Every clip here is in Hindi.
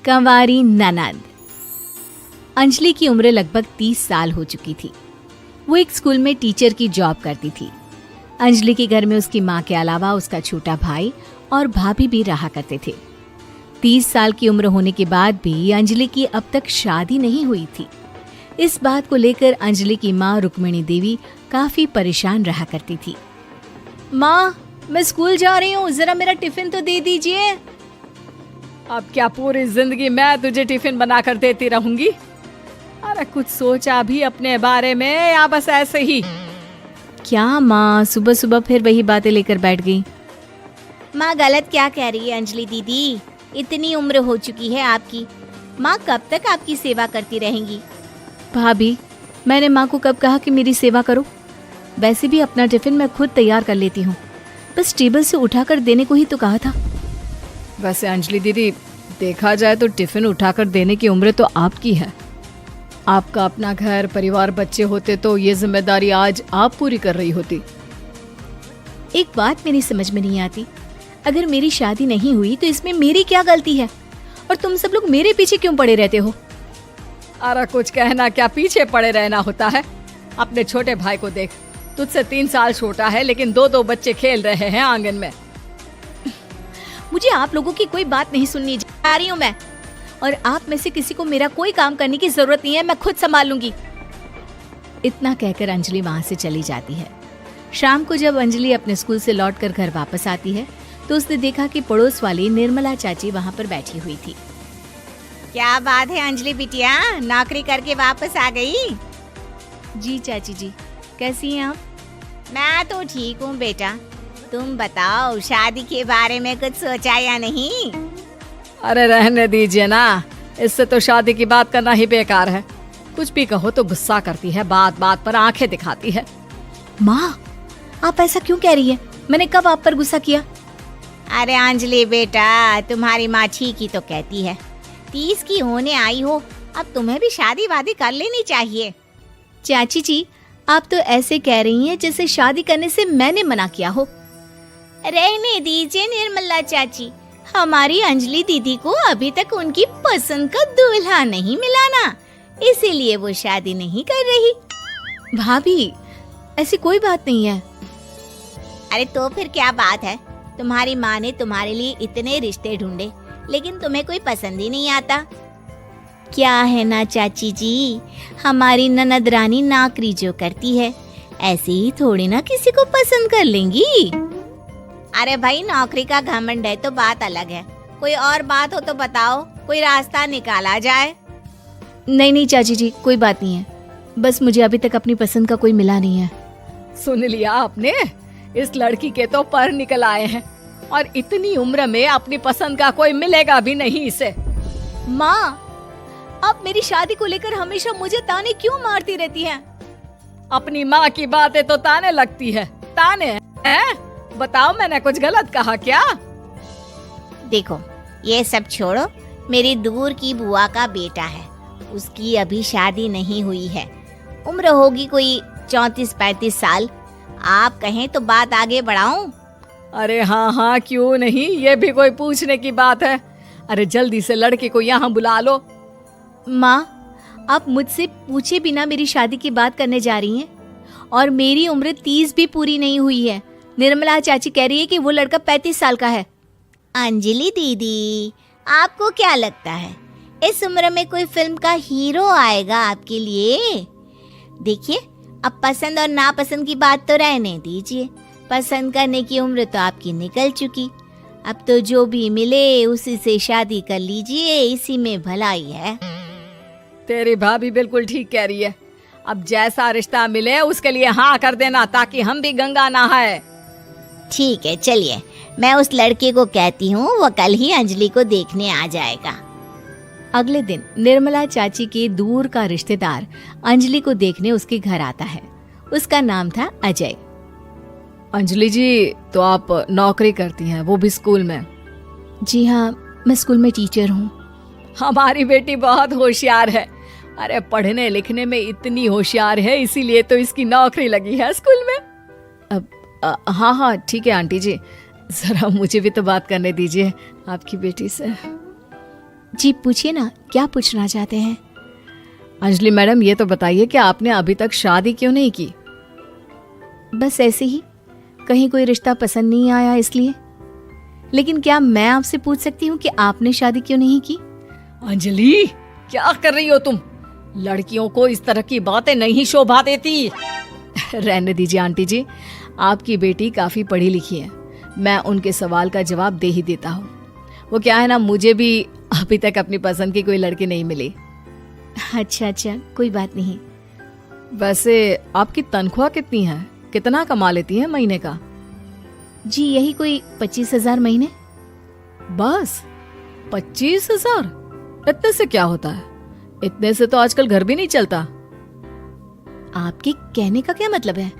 कंवारी ननद। अंजलि की उम्र लगभग 30 साल हो चुकी थी। वो एक स्कूल में टीचर की जॉब करती थी। अंजलि के घर में उसकी माँ के अलावा उसका छोटा भाई और भाभी भी रहा करते थे। 30 साल की उम्र होने के बाद भी अंजलि की अब तक शादी नहीं हुई थी। इस बात को लेकर अंजलि की माँ रुक्मिणी देवी काफी परेशान रहा करती थी। माँ, मैं स्कूल जा रही हूँ, जरा मेरा टिफिन तो दे दीजिए। अब क्या पूरी जिंदगी मैं तुझे टिफिन बनाकर देती रहूंगी? अरे कुछ सोचा भी अपने बारे में या बस ऐसे ही? क्या माँ, सुबह सुबह फिर वही बातें लेकर बैठ गई। माँ गलत क्या कह रही है अंजलि दीदी, इतनी उम्र हो चुकी है आपकी। माँ कब तक आपकी सेवा करती रहेंगी? भाभी, मैंने माँ को कब कहा कि मेरी सेवा करो? वैसे भी अपना टिफिन मैं खुद तैयार कर लेती हूँ, बस टेबल से उठाकर देने को ही तो कहा था। वैसे अंजलि दीदी, देखा जाए तो टिफिन उठाकर देने की उम्र तो आपकी है। आपका अपना घर परिवार बच्चे होते तो ये जिम्मेदारी आज आप पूरी कर रही होती। एक बात मेरी समझ में नहीं आती, अगर मेरी शादी नहीं हुई तो इसमें मेरी क्या गलती है और तुम सब लोग मेरे पीछे क्यों पड़े रहते हो? अरे कुछ कहना क्या पीछे पड़े रहना होता है? अपने छोटे भाई को देख, तुझसे 3 साल छोटा है लेकिन 2 बच्चे खेल रहे हैं आंगन में। मुझे आप लोगों की कोई बात नहीं सुननी, जा रही हूँ मैं। और आप में से किसी को मेरा कोई काम करने की जरूरत नहीं है, मैं खुद संभाल लूंगी। इतना कहकर अंजलि वहां से चली जाती है। शाम को जब अंजलि अपने स्कूल से लौटकर घर वापस आती है तो उसने देखा कि पड़ोस वाली निर्मला चाची वहां पर बैठी हुई थी। क्या बात है अंजलि बिटिया, नौकरी करके वापस आ गई? जी चाची जी, कैसी हैं आप? मैं तो ठीक हूँ बेटा, तुम बताओ शादी के बारे में कुछ सोचा या नहीं? अरे रहने दीजिए ना, इससे तो शादी की बात करना ही बेकार है। कुछ भी कहो तो गुस्सा करती है, बात बात पर आंखें दिखाती है। माँ, आप ऐसा क्यों कह रही हैं? मैंने कब आप पर गुस्सा किया? अरे अंजलि बेटा, तुम्हारी माँ ठीक ही तो कहती है। 30 की होने आई हो, अब तुम्हें भी शादी वादी कर लेनी चाहिए। चाची जी, आप तो ऐसे कह रही हैं जैसे शादी करने से मैंने मना किया हो। रहने दीजिए निर्मला चाची, हमारी अंजलि दीदी को अभी तक उनकी पसंद का दूल्हा नहीं मिला ना, इसीलिए वो शादी नहीं कर रही। भाभी, ऐसी कोई बात नहीं है। अरे तो फिर क्या बात है? तुम्हारी माँ ने तुम्हारे लिए इतने रिश्ते ढूंढे लेकिन तुम्हें कोई पसंद ही नहीं आता। क्या है ना चाची जी, हमारी ननद रानी नौकरी जो करती है ऐसे ही थोड़ी ना किसी को पसंद कर लेंगी। अरे भाई, नौकरी का घमंड है तो बात अलग है, कोई और बात हो तो बताओ, कोई रास्ता निकाला जाए। नहीं चाची जी, कोई बात नहीं है, बस मुझे अभी तक अपनी पसंद का कोई मिला नहीं है। सुन लिया आपने, इस लड़की के तो पर निकल आए हैं और इतनी उम्र में अपनी पसंद का कोई मिलेगा भी नहीं इसे। माँ, आप मेरी शादी को लेकर हमेशा मुझे ताने क्यों मारती रहती हैं? अपनी माँ की बातें तो ताने लगती है। ताने हैं? बताओ, मैंने कुछ गलत कहा क्या? देखो, ये सब छोड़ो, मेरी दूर की बुआ का बेटा है, उसकी अभी शादी नहीं हुई है, उम्र होगी कोई 34-35 साल। आप कहें तो बात आगे बढ़ाऊं? अरे हाँ, क्यों नहीं, ये भी कोई पूछने की बात है। अरे जल्दी से लड़के को यहाँ बुला लो। माँ, आप मुझसे पूछे बिना मेरी शादी की बात करने जा रही हैं और मेरी उम्र 30 भी पूरी नहीं हुई है। निर्मला चाची कह रही है कि वो लड़का 35 साल का है। अंजलि दीदी, आपको क्या लगता है इस उम्र में कोई फिल्म का हीरो आएगा आपके लिए? देखिए, अब पसंद और नापसंद की बात तो रहने दीजिए, पसंद करने की उम्र तो आपकी निकल चुकी। अब तो जो भी मिले उसी से शादी कर लीजिए, इसी में भलाई है। तेरी भाभी बिल्कुल ठीक कह रही है। अब जैसा रिश्ता मिले उसके लिए हाँ कर देना, ताकि हम भी गंगा नहाए। ठीक है, चलिए मैं उस लड़के को कहती हूँ, वो कल ही अंजलि को देखने आ जाएगा। अगले दिन निर्मला चाची के दूर का रिश्तेदार अंजलि को देखने उसके घर आता है। उसका नाम था अजय। अंजलि जी, तो आप नौकरी करती हैं, वो भी स्कूल में? जी हाँ, मैं स्कूल में टीचर हूँ। हमारी बेटी बहुत होशियार है। अरे पढ़ने लिखने में इतनी होशियार है, इसीलिए तो इसकी नौकरी लगी है स्कूल में। हाँ ठीक है आंटी जी, जरा मुझे भी तो बात करने दीजिए आपकी बेटी से। जी पूछिए ना, क्या पूछना चाहते हैं? अंजलि मैडम, ये तो बताइए कि आपने अभी तक शादी क्यों नहीं की? बस ऐसे ही, कहीं कोई रिश्ता पसंद नहीं आया इसलिए। लेकिन क्या मैं आपसे पूछ सकती हूँ कि आपने शादी क्यों नहीं की? अंजलि, क्या कर रही हो तुम? लड़कियों को इस तरह की बातें नहीं शोभा देती। रहने दीजिए आंटी जी, आपकी बेटी काफी पढ़ी लिखी है, मैं उनके सवाल का जवाब दे ही देता हूँ। वो क्या है ना, मुझे भी अभी तक अपनी पसंद की कोई लड़की नहीं मिली। अच्छा, कोई बात नहीं। वैसे आपकी तनख्वाह कितनी है? कितना कमा लेती हैं महीने का? जी यही कोई 25,000 महीने। बस 25,000? इतने से क्या होता है? इतने से तो आजकल घर भी नहीं चलता। आपके कहने का क्या मतलब है?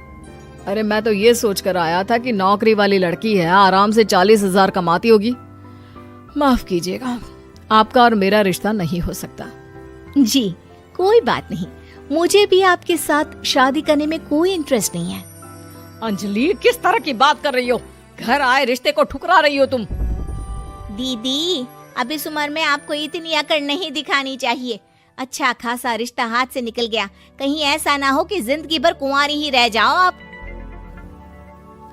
अरे मैं तो ये सोचकर आया था कि नौकरी वाली लड़की है, आराम से 40,000 कमाती होगी। माफ कीजिएगा, आपका और मेरा रिश्ता नहीं हो सकता। जी कोई बात नहीं, मुझे भी आपके साथ शादी करने में कोई इंटरेस्ट नहीं है। अंजलि, किस तरह की बात कर रही हो? घर आए रिश्ते को ठुकरा रही हो तुम। दीदी, अब इस उम्र में आपको इतनी अकड़ नहीं दिखानी चाहिए। अच्छा खासा रिश्ता हाथ से निकल गया, कहीं ऐसा ना हो कि जिंदगी भर कुंवारी ही रह जाओ आप।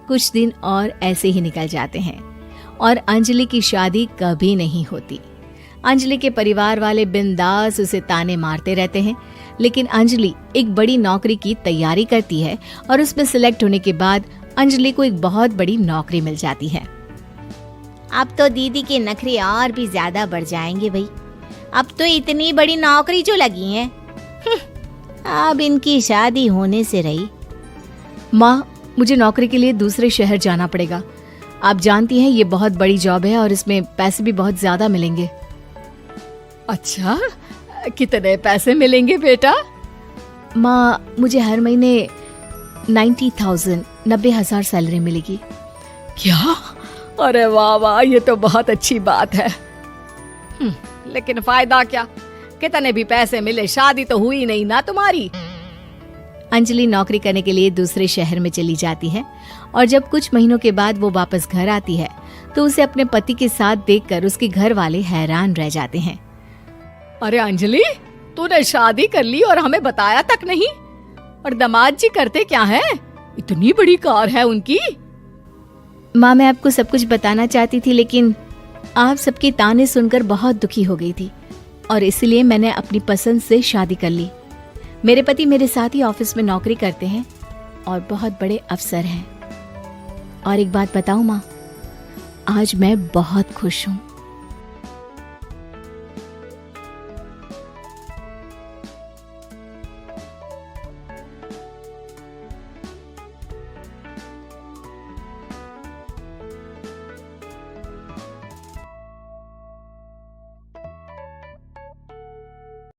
कुछ दिन और ऐसे ही निकल जाते हैं और अंजलि की शादी कभी नहीं होती। अंजलि के परिवार वाले बिंदास उसे ताने मारते रहते हैं, लेकिन अंजलि एक बड़ी नौकरी की तैयारी करती है और उसमें सिलेक्ट होने के बाद अंजलि को एक बहुत बड़ी नौकरी मिल जाती है। अब तो दीदी के नखरे और भी ज्यादा बढ़ जाएंगे भाई। अब तो इतनी बड़ी नौकरी जो लगी है, अब इनकी शादी होने से रही। माँ, मुझे नौकरी के लिए दूसरे शहर जाना पड़ेगा। आप जानती हैं ये बहुत बड़ी जॉब है और इसमें पैसे भी बहुत ज्यादा मिलेंगे। अच्छा, कितने पैसे मिलेंगे बेटा? माँ, मुझे हर महीने 90,000 सैलरी मिलेगी। क्या? अरे वाह वाह, ये तो बहुत अच्छी बात है। लेकिन फायदा क्या? कितने भी पैसे मिले, शादी तो हुई नहीं ना तुम्हारी। अंजलि नौकरी करने के लिए दूसरे शहर में चली जाती है और जब कुछ महीनों के बाद वो वापस घर आती है तो उसे अपने पति के साथ देखकर उसके घर वाले हैरान रह जाते हैं। अरे अंजलि, तूने शादी कर ली और हमें बताया तक नहीं। और दामाद जी करते क्या हैं? इतनी बड़ी कार है उनकी। माँ, मैं आपको सब कुछ बताना चाहती थी, लेकिन आप सबके ताने सुनकर बहुत दुखी हो गई थी और इसलिए मैंने अपनी पसंद से शादी कर ली। मेरे पति मेरे साथ ही ऑफिस में नौकरी करते हैं और बहुत बड़े अफसर हैं। और एक बात बताऊं माँ, आज मैं बहुत खुश हूँ।